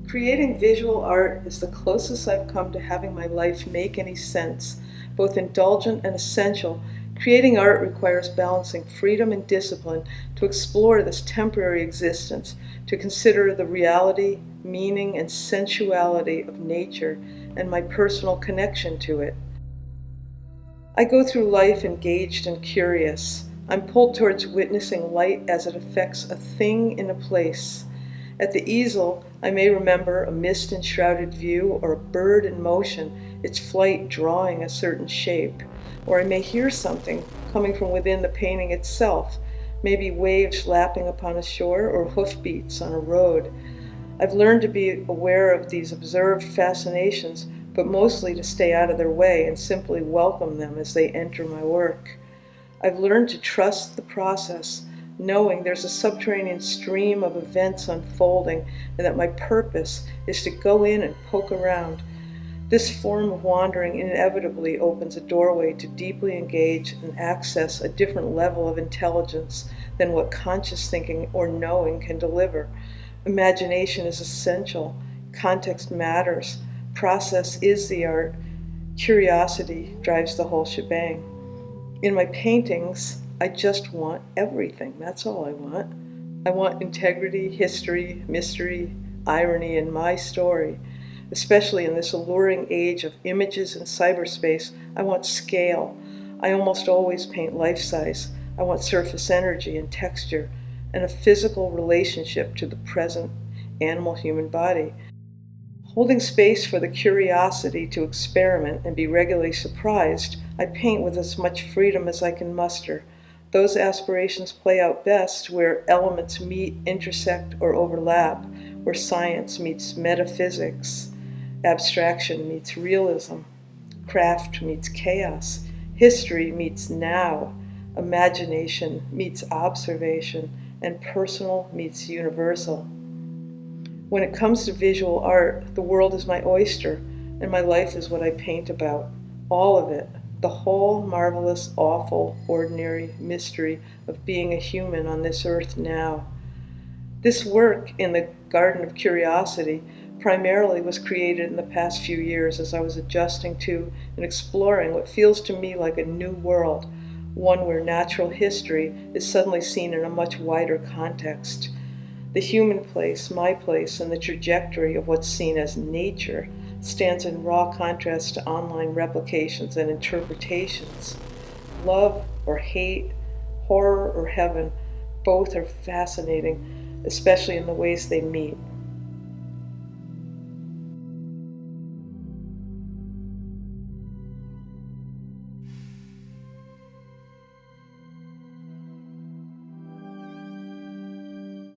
Creating visual art is the closest I've come to having my life make any sense, both indulgent and essential. Creating art requires balancing freedom and discipline to explore this temporary existence, to consider the reality, meaning, and sensuality of nature and my personal connection to it. I go through life engaged and curious. I'm pulled towards witnessing light as it affects a thing in a place. At the easel, I may remember a mist-enshrouded view or a bird in motion, its flight drawing a certain shape. Or I may hear something coming from within the painting itself, maybe waves lapping upon a shore or hoofbeats on a road. I've learned to be aware of these observed fascinations, but mostly to stay out of their way and simply welcome them as they enter my work. I've learned to trust the process, knowing there's a subterranean stream of events unfolding and that my purpose is to go in and poke around. This form of wandering inevitably opens a doorway to deeply engage and access a different level of intelligence than what conscious thinking or knowing can deliver. Imagination is essential. Context matters. Process is the art. Curiosity drives the whole shebang. In my paintings, I just want everything. That's all I want. I want integrity, history, mystery, irony in my story. Especially in this alluring age of images in cyberspace, I want scale. I almost always paint life-size. I want surface energy and texture, and a physical relationship to the present animal-human body. Holding space for the curiosity to experiment and be regularly surprised, I paint with as much freedom as I can muster. Those aspirations play out best where elements meet, intersect, or overlap, where science meets metaphysics, abstraction meets realism, craft meets chaos, history meets now, imagination meets observation, and personal meets universal. When it comes to visual art, the world is my oyster, and my life is what I paint about. All of it. The whole marvelous, awful, ordinary mystery of being a human on this earth now. This work in the Garden of Curiosity primarily was created in the past few years as I was adjusting to and exploring what feels to me like a new world, one where natural history is suddenly seen in a much wider context. The human place, my place, and the trajectory of what's seen as nature stands in raw contrast to online replications and interpretations. Love or hate, horror or heaven, both are fascinating, especially in the ways they meet.